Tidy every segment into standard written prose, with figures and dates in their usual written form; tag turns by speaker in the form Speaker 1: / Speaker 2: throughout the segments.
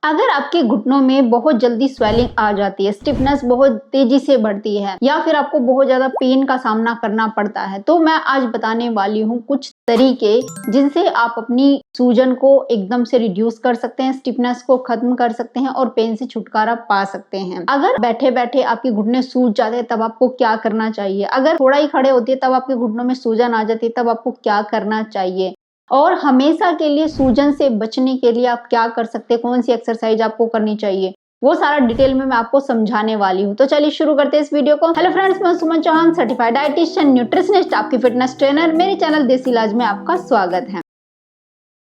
Speaker 1: अगर आपके घुटनों में बहुत जल्दी स्वेलिंग आ जाती है, स्टिफनेस बहुत तेजी से बढ़ती है या फिर आपको बहुत ज्यादा पेन का सामना करना पड़ता है, तो मैं आज बताने वाली हूँ कुछ तरीके जिनसे आप अपनी सूजन को एकदम से रिड्यूस कर सकते हैं, स्टिफनेस को खत्म कर सकते हैं और पेन से छुटकारा पा सकते हैं। अगर बैठे बैठे आपके घुटने सूज जाते हैं तब आपको क्या करना चाहिए, अगर थोड़ा ही खड़े होती है तब आपके घुटनों में सूजन आ जाती है तब आपको क्या करना चाहिए, और हमेशा के लिए सूजन से बचने के लिए आप क्या कर सकते हैं, कौन सी एक्सरसाइज आपको करनी चाहिए, वो सारा डिटेल में मैं आपको समझाने वाली हूँ। तो चलिए शुरू करते हैं इस वीडियो को। हेलो फ्रेंड्स, मैं सुमन चौहान, सर्टिफाइड डाइटिशियन, न्यूट्रिशनिस्ट, आपकी फिटनेस ट्रेनर। मेरे चैनल देसी इलाज में आपका स्वागत है।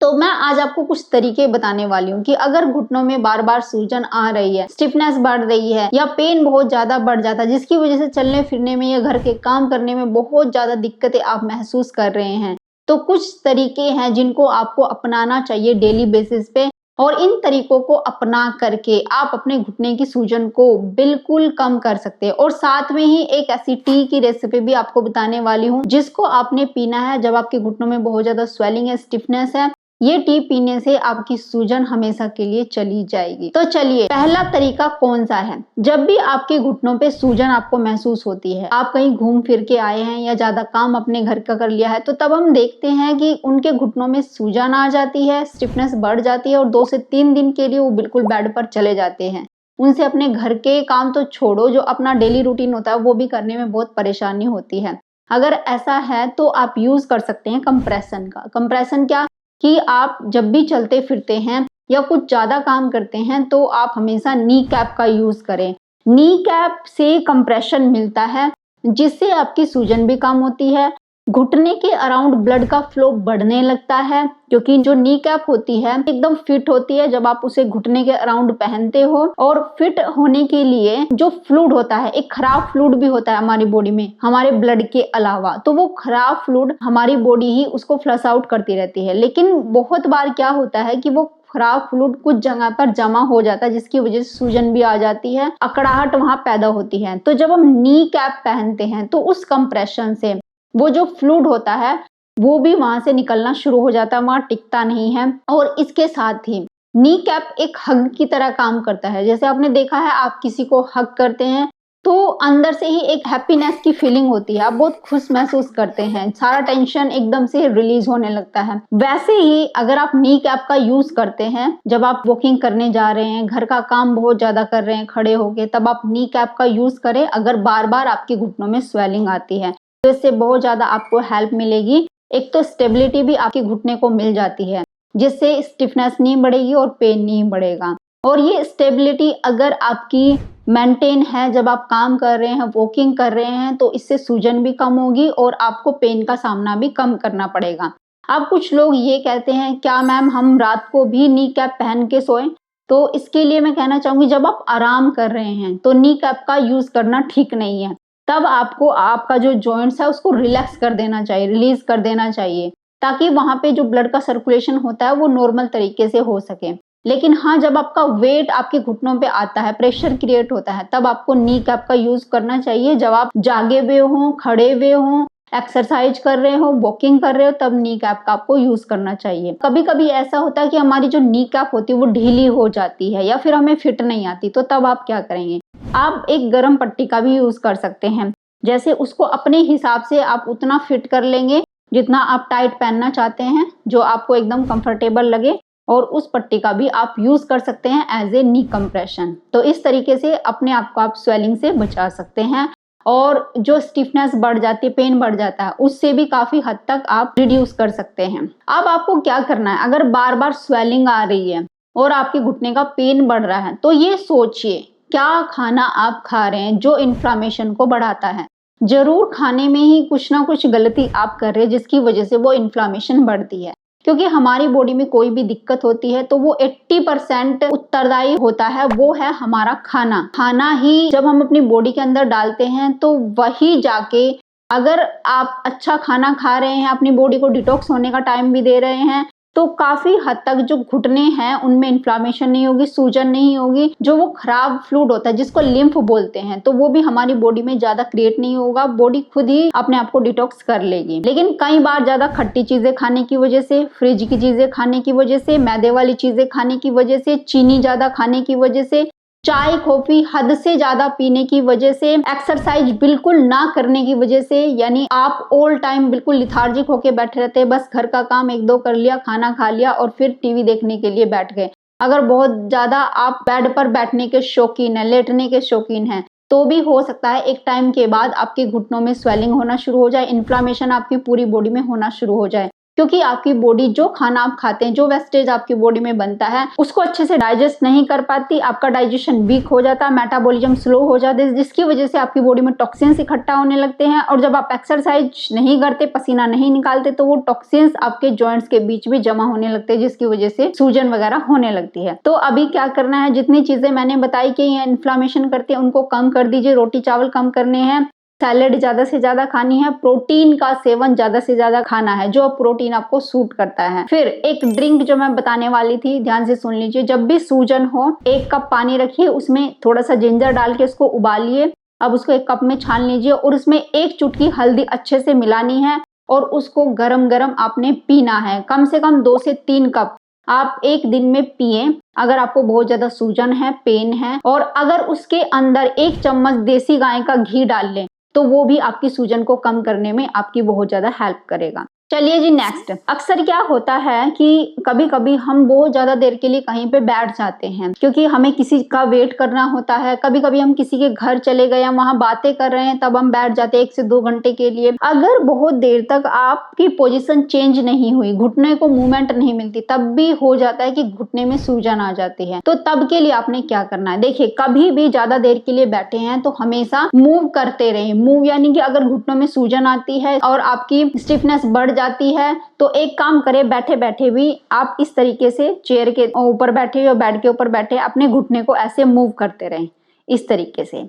Speaker 1: तो मैं आज आपको कुछ तरीके बताने वाली हूँ कि अगर घुटनों में बार बार सूजन आ रही है, स्टिफनेस बढ़ रही है या पेन बहुत ज्यादा बढ़ जाता है, जिसकी वजह से चलने फिरने में या घर के काम करने में बहुत ज्यादा दिक्कतें आप महसूस कर रहे हैं, तो कुछ तरीके हैं जिनको आपको अपनाना चाहिए डेली बेसिस पे, और इन तरीकों को अपना करके आप अपने घुटने की सूजन को बिल्कुल कम कर सकते हैं। और साथ में ही एक ऐसी टी की रेसिपी भी आपको बताने वाली हूँ जिसको आपने पीना है जब आपके घुटनों में बहुत ज्यादा स्वेलिंग है, स्टिफनेस है। ये टी पीने से आपकी सूजन हमेशा के लिए चली जाएगी। तो चलिए, पहला तरीका कौन सा है। जब भी आपके घुटनों पे सूजन आपको महसूस होती है, आप कहीं घूम फिर के आए हैं या ज्यादा काम अपने घर का कर लिया है, तो तब हम देखते हैं कि उनके घुटनों में सूजन आ जाती है, स्टिफनेस बढ़ जाती है और 2 से 3 दिन के लिए वो बिल्कुल बेड पर चले जाते हैं। उनसे अपने घर के काम तो छोड़ो, जो अपना डेली रूटीन होता है वो भी करने में बहुत परेशानी होती है। अगर ऐसा है तो आप यूज कर सकते हैं कंप्रेशन का। कंप्रेशन क्या कि आप जब भी चलते फिरते हैं या कुछ ज्यादा काम करते हैं तो आप हमेशा नी कैप का यूज करें। नी कैप से कंप्रेशन मिलता है जिससे आपकी सूजन भी कम होती है, घुटने के अराउंड ब्लड का फ्लो बढ़ने लगता है, क्योंकि जो नी कैप होती है एकदम फिट होती है जब आप उसे घुटने के अराउंड पहनते हो। और फिट होने के लिए जो फ्लूइड होता है, एक खराब फ्लूइड भी होता है हमारी बॉडी में, हमारे ब्लड के अलावा, तो वो खराब फ्लूइड हमारी बॉडी ही उसको फ्लश आउट करती रहती है। लेकिन बहुत बार क्या होता है कि वो खराब फ्लूइड कुछ जगह पर जमा हो जाता है जिसकी वजह से सूजन भी आ जाती है, अकड़ाहट वहां पैदा होती है। तो जब हम नी कैप पहनते हैं तो उस कंप्रेशन से वो जो फ्लूइड होता है वो भी वहां से निकलना शुरू हो जाता है, वहां टिकता नहीं है। और इसके साथ ही नी कैप एक हग की तरह काम करता है। जैसे आपने देखा है, आप किसी को हग करते हैं तो अंदर से ही एक हैप्पीनेस की फीलिंग होती है, आप बहुत खुश महसूस करते हैं, सारा टेंशन एकदम से रिलीज होने लगता है। वैसे ही अगर आप नी कैप का यूज करते हैं, जब आप वॉकिंग करने जा रहे हैं, घर का काम बहुत ज्यादा कर रहे हैं खड़े होके, तब आप नी कैप का यूज करें। अगर बार बार आपके घुटनों में स्वेलिंग आती है तो इससे बहुत ज्यादा आपको हेल्प मिलेगी। एक तो स्टेबिलिटी भी आपके घुटने को मिल जाती है जिससे स्टिफनेस नहीं बढ़ेगी और पेन नहीं बढ़ेगा। और ये स्टेबिलिटी अगर आपकी मेंटेन है, जब आप काम कर रहे हैं, वॉकिंग कर रहे हैं, तो इससे सूजन भी कम होगी और आपको पेन का सामना भी कम करना पड़ेगा। अब कुछ लोग ये कहते हैं, क्या मैम हम रात को भी नी कैप पहन के सोएं? तो इसके लिए मैं कहना चाहूंगी, जब आप आराम कर रहे हैं तो नी कैप का यूज करना ठीक नहीं है। तब आपको आपका जो जॉइंट्स है उसको रिलैक्स कर देना चाहिए, रिलीज कर देना चाहिए, ताकि वहां पे जो ब्लड का सर्कुलेशन होता है वो नॉर्मल तरीके से हो सके। लेकिन हाँ, जब आपका वेट आपके घुटनों पे आता है, प्रेशर क्रिएट होता है, तब आपको नी कैप का यूज करना चाहिए। जब आप जागे हुए हों, खड़े हुए हों, एक्सरसाइज कर रहे हो, वॉकिंग कर रहे हो, तब नी कैप का आपको यूज करना चाहिए। कभी कभी ऐसा होता है कि हमारी जो नी कैप होती है वो ढीली हो जाती है या फिर हमें फिट नहीं आती, तो तब आप क्या करेंगे, आप एक गर्म पट्टी का भी यूज कर सकते हैं। जैसे उसको अपने हिसाब से आप उतना फिट कर लेंगे जितना आप टाइट पहनना चाहते हैं, जो आपको एकदम कंफर्टेबल लगे, और उस पट्टी का भी आप यूज कर सकते हैं एज ए नी कंप्रेशन। तो इस तरीके से अपने आप को आप स्वेलिंग से बचा सकते हैं, और जो स्टिफनेस बढ़ जाती है, पेन बढ़ जाता है, उससे भी काफी हद तक आप रिड्यूस कर सकते हैं। अब आपको क्या करना है, अगर बार बार स्वेलिंग आ रही है और आपके घुटने का पेन बढ़ रहा है, तो ये सोचिए क्या खाना आप खा रहे हैं जो इन्फ्लामेशन को बढ़ाता है। जरूर खाने में ही कुछ ना कुछ गलती आप कर रहे हैं जिसकी वजह से वो इन्फ्लामेशन बढ़ती है, क्योंकि हमारी बॉडी में कोई भी दिक्कत होती है तो वो 80% उत्तरदायी होता है, वो है हमारा खाना। खाना ही जब हम अपनी बॉडी के अंदर डालते हैं तो वही जाके, अगर आप अच्छा खाना खा रहे हैं, अपनी बॉडी को डिटॉक्स होने का टाइम भी दे रहे हैं, तो काफी हद तक जो घुटने हैं उनमें इन्फ्लामेशन नहीं होगी, सूजन नहीं होगी। जो वो खराब फ्लूइड होता है जिसको लिम्फ बोलते हैं, तो वो भी हमारी बॉडी में ज्यादा क्रिएट नहीं होगा, बॉडी खुद ही अपने आप को डिटॉक्स कर लेगी। लेकिन कई बार ज्यादा खट्टी चीजें खाने की वजह से, फ्रिज की चीजें खाने की वजह से, मैदे वाली चीजें खाने की वजह से, चीनी ज्यादा खाने की वजह से, चाय कॉफी हद से ज्यादा पीने की वजह से, एक्सरसाइज बिल्कुल ना करने की वजह से, यानी आप ऑल टाइम बिल्कुल लिथार्जिक होके बैठे रहते हैं, बस घर का काम एक दो कर लिया, खाना खा लिया और फिर टीवी देखने के लिए बैठ गए। अगर बहुत ज्यादा आप बेड पर बैठने के शौकीन है, लेटने के शौकीन हैं, तो भी हो सकता है एक टाइम के बाद आपके घुटनों में स्वेलिंग होना शुरू हो जाए, इन्फ्लामेशन आपकी पूरी बॉडी में होना शुरू हो जाए। क्योंकि आपकी बॉडी जो खाना आप खाते हैं, जो वेस्टेज आपकी बॉडी में बनता है, उसको अच्छे से डाइजेस्ट नहीं कर पाती, आपका डाइजेशन वीक हो जाता है, मेटाबॉलिज्म स्लो हो जाता है, जिसकी वजह से आपकी बॉडी में टॉक्सिन्स इकट्ठा होने लगते हैं। और जब आप एक्सरसाइज नहीं करते, पसीना नहीं निकालते, तो वो टॉक्सिन्स आपके जॉइंट्स के बीच भी जमा होने लगते हैं, जिसकी वजह से सूजन वगैरह होने लगती है। तो अभी क्या करना है, जितनी चीजें मैंने बताई कि ये इन्फ्लामेशन करती है उनको कम कर दीजिए। रोटी चावल कम करने हैं, सैलेड ज्यादा से ज्यादा खानी है, प्रोटीन का सेवन ज्यादा से ज्यादा खाना है, जो प्रोटीन आपको सूट करता है। फिर एक ड्रिंक जो मैं बताने वाली थी, ध्यान से सुन लीजिए। जब भी सूजन हो, 1 कप पानी रखिए, उसमें थोड़ा सा जिंजर डाल के उसको उबालिए। अब उसको 1 कप में छान लीजिए और उसमें 1 चुटकी हल्दी अच्छे से मिलानी है और उसको गरम गरम आपने पीना है। कम से कम 2 से 3 कप आप एक दिन में पिए। अगर आपको बहुत ज्यादा सूजन है, पेन है, और अगर उसके अंदर 1 चम्मच देसी गाय का घी डाल लें, तो वो भी आपकी सूजन को कम करने में आपकी बहुत ज्यादा हेल्प करेगा। चलिए जी नेक्स्ट। अक्सर क्या होता है कि कभी कभी हम बहुत ज्यादा देर के लिए कहीं पे बैठ जाते हैं, क्योंकि हमें किसी का वेट करना होता है। कभी कभी हम किसी के घर चले गए, वहां बातें कर रहे हैं, तब हम बैठ जाते हैं 1 से 2 घंटे के लिए। अगर बहुत देर तक आपकी पोजीशन चेंज नहीं हुई, घुटने को मूवमेंट नहीं मिलती, तब भी हो जाता है कि घुटने में सूजन आ जाती है। तो तब के लिए आपने क्या करना है, देखिए कभी भी ज्यादा देर के लिए बैठे हैं तो हमेशा मूव करते रहे। मूव यानी कि अगर घुटनों में सूजन आती है और आपकी स्टिफनेस बढ़ जाती है, तो एक काम करें, बैठे बैठे भी आप इस तरीके से चेयर के ऊपर बैठे या बेड के ऊपर बैठे अपने घुटने को ऐसे मूव करते रहें, इस तरीके से।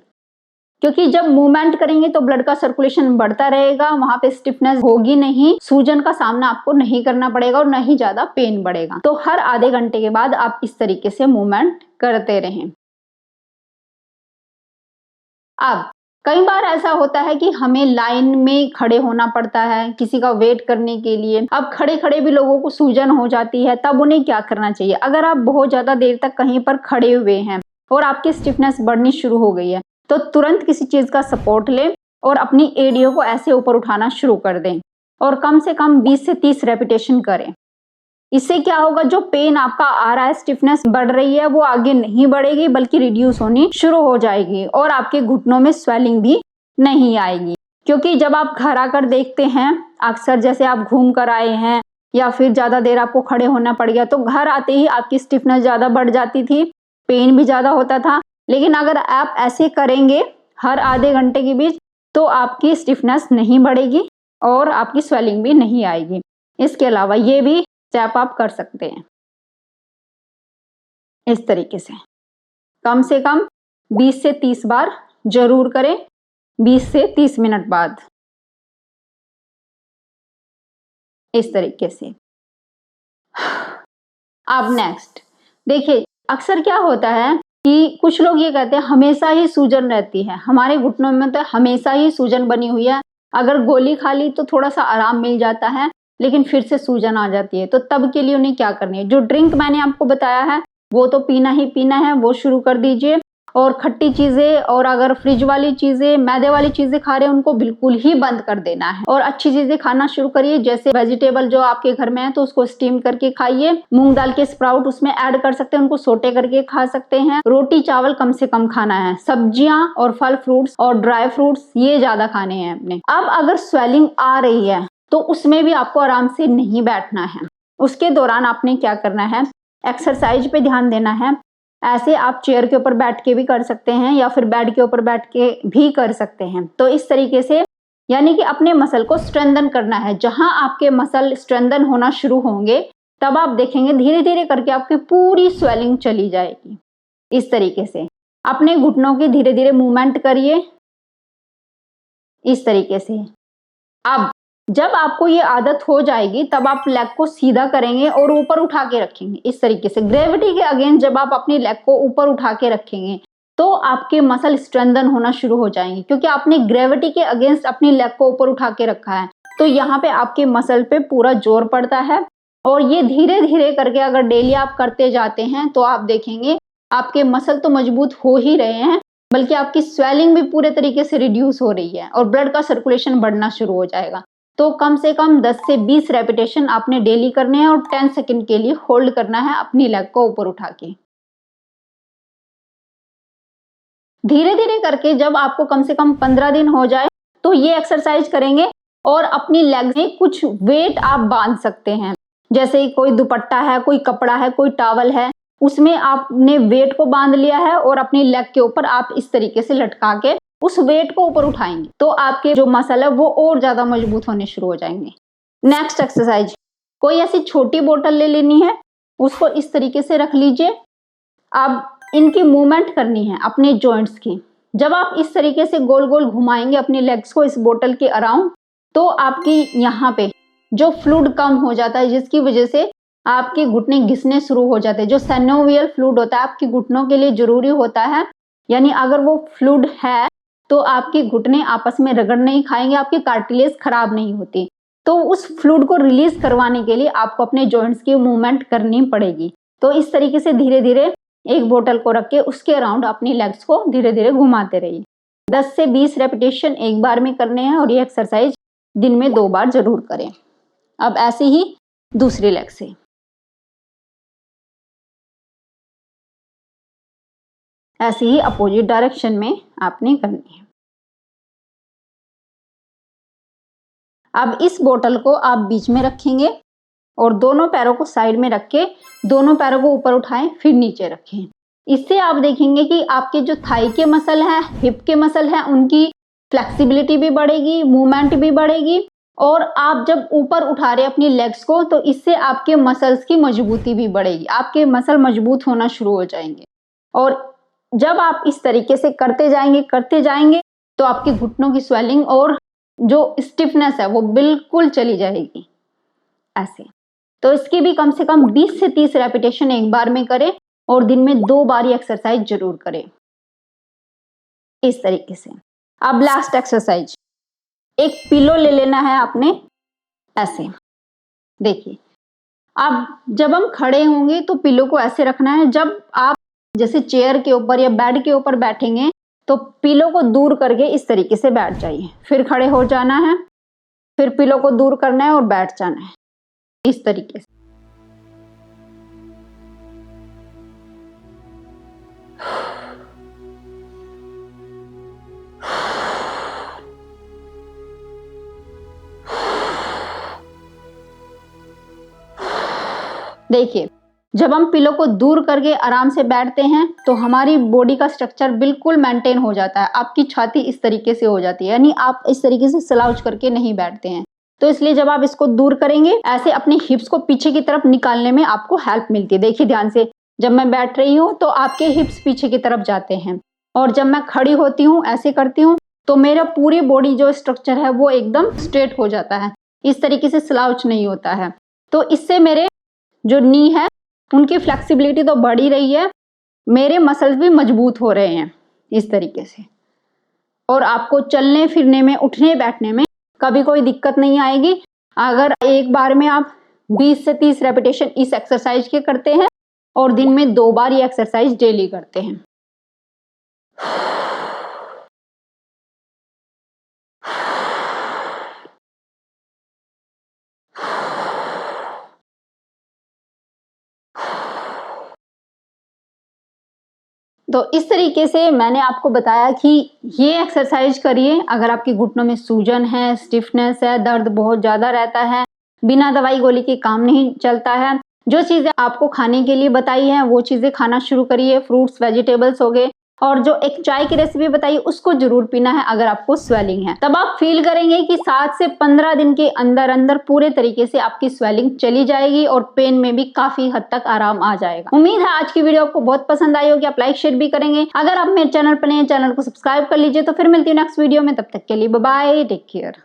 Speaker 1: क्योंकि जब मूवमेंट करेंगे तो ब्लड का सर्कुलेशन बढ़ता रहेगा, वहां पे स्टिफनेस होगी नहीं, सूजन का सामना आपको नहीं करना पड़ेगा और न ही ज्यादा पेन बढ़ेगा। तो हर आधे घंटे के बाद आप इस तरीके से मूवमेंट करते रहें। अब कई बार ऐसा होता है कि हमें लाइन में खड़े होना पड़ता है किसी का वेट करने के लिए। अब खड़े खड़े भी लोगों को सूजन हो जाती है, तब उन्हें क्या करना चाहिए। अगर आप बहुत ज्यादा देर तक कहीं पर खड़े हुए हैं और आपकी स्टिफनेस बढ़नी शुरू हो गई है, तो तुरंत किसी चीज का सपोर्ट लें और अपनी एड़ियों को ऐसे ऊपर उठाना शुरू कर दें और कम से कम 20 से 30 रेपिटेशन करें। इससे क्या होगा, जो पेन आपका आ रहा है, स्टिफनेस बढ़ रही है, वो आगे नहीं बढ़ेगी बल्कि रिड्यूस होनी शुरू हो जाएगी और आपके घुटनों में स्वेलिंग भी नहीं आएगी। क्योंकि जब आप घर आकर देखते हैं, अक्सर जैसे आप घूम कर आए हैं या फिर ज्यादा देर आपको खड़े होना पड़ गया, तो घर आते ही आपकी स्टिफनेस ज्यादा बढ़ जाती थी, पेन भी ज्यादा होता था। लेकिन अगर आप ऐसे करेंगे हर आधे घंटे के बीच, तो आपकी स्टिफनेस नहीं बढ़ेगी और आपकी स्वेलिंग भी नहीं आएगी। इसके अलावा ये भी स्टेप आप कर सकते हैं इस तरीके से, कम से कम 20 से 30 बार जरूर करें, 20 से 30 मिनट बाद, इस तरीके से। अब नेक्स्ट देखिए, अक्सर क्या होता है कि कुछ लोग ये कहते हैं हमेशा ही सूजन रहती है, हमारे घुटनों में तो हमेशा ही सूजन बनी हुई है, अगर गोली खा ली तो थोड़ा सा आराम मिल जाता है, लेकिन फिर से सूजन आ जाती है। तो तब के लिए उन्हें क्या करनी है, जो ड्रिंक मैंने आपको बताया है वो तो पीना ही पीना है, वो शुरू कर दीजिए। और खट्टी चीजें और अगर फ्रिज वाली चीजें, मैदे वाली चीजें खा रहे हैं, उनको बिल्कुल ही बंद कर देना है और अच्छी चीजें खाना शुरू करिए। जैसे वेजिटेबल जो आपके घर में है तो उसको स्टीम करके खाइए, मूंग दाल के स्प्राउट उसमें ऐड कर सकते हैं, उनको सोटे करके खा सकते हैं। रोटी चावल कम से कम खाना है, सब्जियां और फल फ्रूट्स और ड्राई फ्रूट्स ये ज्यादा खाने हैं अपने। अब अगर स्वेलिंग आ रही है तो उसमें भी आपको आराम से नहीं बैठना है, उसके दौरान आपने क्या करना है, एक्सरसाइज पे ध्यान देना है। ऐसे आप चेयर के ऊपर बैठ के भी कर सकते हैं या फिर बेड के ऊपर बैठ के भी कर सकते हैं। तो इस तरीके से यानी कि अपने मसल को स्ट्रेंथन करना है। जहां आपके मसल स्ट्रेंथन होना शुरू होंगे, तब आप देखेंगे धीरे धीरे करके आपकी पूरी स्वेलिंग चली जाएगी। इस तरीके से अपने घुटनों की धीरे धीरे मूवमेंट करिए, इस तरीके से। अब जब आपको ये आदत हो जाएगी तब आप लेग को सीधा करेंगे और ऊपर उठा के रखेंगे इस तरीके से। ग्रेविटी के अगेंस्ट जब आप अपनी लेग को ऊपर उठा के रखेंगे तो आपके मसल स्ट्रेंथन होना शुरू हो जाएंगे, क्योंकि आपने ग्रेविटी के अगेंस्ट अपनी लेग को ऊपर उठा के रखा है। तो यहाँ पे आपके मसल पे पूरा जोर पड़ता है और ये धीरे धीरे करके अगर डेली आप करते जाते हैं तो आप देखेंगे आपके मसल तो मजबूत हो ही रहे हैं, बल्कि आपकी स्वेलिंग भी पूरे तरीके से रिड्यूस हो रही है और ब्लड का सर्कुलेशन बढ़ना शुरू हो जाएगा। तो कम से कम 10 से 20 रेपिटेशन आपने डेली करने हैं और 10 सेकंड के लिए होल्ड करना है अपनी लेग को ऊपर उठा के। धीरे धीरे करके जब आपको कम से कम 15 दिन हो जाए तो ये एक्सरसाइज करेंगे और अपनी लेग में कुछ वेट आप बांध सकते हैं। जैसे कोई दुपट्टा है, कोई कपड़ा है, कोई टॉवल है, उसमें आपने वेट को बांध लिया है और अपनी लेग के ऊपर आप इस तरीके से लटका के उस वेट को ऊपर उठाएंगे तो आपके जो मसल है वो और ज्यादा मजबूत होने शुरू हो जाएंगे। नेक्स्ट एक्सरसाइज, कोई ऐसी छोटी बोतल ले लेनी है, उसको इस तरीके से रख लीजिए। अब इनकी मूवमेंट करनी है अपने जॉइंट्स की। जब आप इस तरीके से गोल गोल घुमाएंगे अपनी लेग्स को इस बोतल के अराउंड तो आपकी यहाँ पे जो फ्लूइड कम हो जाता है, जिसकी वजह से आपके घुटने घिसने शुरू हो जाते हैं। जो सिनोवियल फ्लूइड होता है आपके घुटनों के लिए जरूरी होता है, यानी अगर वो फ्लूइड है तो आपके घुटने आपस में रगड़ नहीं खाएंगे, आपकी कार्टिलेज खराब नहीं होती। तो उस फ्लूइड को रिलीज करवाने के लिए आपको अपने जॉइंट्स की मूवमेंट करनी पड़ेगी। तो इस तरीके से धीरे धीरे एक बोतल को रख के उसके अराउंड अपनी लेग्स को धीरे धीरे घुमाते रहिए। 10 से 20 रेपिटेशन एक बार में करने हैं और ये एक्सरसाइज दिन में 2 बार जरूर करें। अब ऐसे ही दूसरी लेग से। ऐसे ही अपोजिट डायरेक्शन में आपने करनी है। अब इस बोतल को आप बीच में रखेंगे और दोनों पैरों को साइड में रख के दोनों पैरों को ऊपर उठाएं, फिर नीचे रखें। इससे आप देखेंगे कि आपके जो थाई के मसल हैं, हिप के मसल हैं, उनकी फ्लेक्सिबिलिटी भी बढ़ेगी, मूवमेंट भी बढ़ेगी और आप जब ऊपर उठा रहे अपनी लेग्स को तो इससे आपके मसल्स की मजबूती भी बढ़ेगी, आपके मसल मजबूत होना शुरू हो जाएंगे। और जब आप इस तरीके से करते जाएंगे तो आपके घुटनों की स्वेलिंग और जो स्टिफनेस है वो बिल्कुल चली जाएगी ऐसे। तो इसकी भी कम से कम 20 से 30 रेपिटेशन एक बार में करें और दिन में 2 बार ये एक्सरसाइज जरूर करें इस तरीके से। अब लास्ट एक्सरसाइज, एक पिलो ले लेना है आपने ऐसे। देखिए अब जब हम खड़े होंगे तो पिलो को ऐसे रखना है। जब आप जैसे चेयर के ऊपर या बेड के ऊपर बैठेंगे तो पिलो को दूर करके इस तरीके से बैठ जाइए, फिर खड़े हो जाना है, फिर पिलो को दूर करना है और बैठ जाना है इस तरीके से। देखिए जब हम पिलो को दूर करके आराम से बैठते हैं तो हमारी बॉडी का स्ट्रक्चर बिल्कुल मेंटेन हो जाता है। आपकी छाती इस तरीके से हो जाती है, यानी आप इस तरीके से स्लाउच करके नहीं बैठते हैं। तो इसलिए जब आप इसको दूर करेंगे ऐसे अपने हिप्स को पीछे की तरफ निकालने में आपको हेल्प मिलती है। देखिए ध्यान से, जब मैं बैठ रही हूँ तो आपके हिप्स पीछे की तरफ जाते हैं और जब मैं खड़ी होती हूँ ऐसे करती हूँ तो मेरा पूरी बॉडी जो स्ट्रक्चर है वो एकदम स्ट्रेट हो जाता है, इस तरीके से स्लाउच नहीं होता है। तो इससे मेरे जो नी है उनकी फ्लेक्सिबिलिटी तो बढ़ ही रही है, मेरे मसल्स भी मजबूत हो रहे हैं इस तरीके से। और आपको चलने फिरने में, उठने बैठने में कभी कोई दिक्कत नहीं आएगी अगर एक बार में आप 20 से 30 रेपिटेशन इस एक्सरसाइज के करते हैं और दिन में 2 बार ये एक्सरसाइज डेली करते हैं। तो इस तरीके से मैंने आपको बताया कि ये एक्सरसाइज करिए अगर आपके घुटनों में सूजन है, स्टिफनेस है, दर्द बहुत ज़्यादा रहता है, बिना दवाई गोली के काम नहीं चलता है। जो चीज़ें आपको खाने के लिए बताई हैं वो चीज़ें खाना शुरू करिए, फ्रूट्स वेजिटेबल्स हो गए, और जो एक चाय की रेसिपी बताई उसको जरूर पीना है अगर आपको स्वेलिंग है। तब आप फील करेंगे कि 7 से 15 दिन के अंदर अंदर पूरे तरीके से आपकी स्वेलिंग चली जाएगी और पेन में भी काफी हद तक आराम आ जाएगा। उम्मीद है आज की वीडियो आपको बहुत पसंद आई होगी, आप लाइक शेयर भी करेंगे। अगर आप मेरे चैनल पर नए हैं, चैनल को सब्सक्राइब कर लीजिए। तो फिर मिलती हूँ नेक्स्ट वीडियो में, तब तक के लिए बाय बाय, टेक केयर।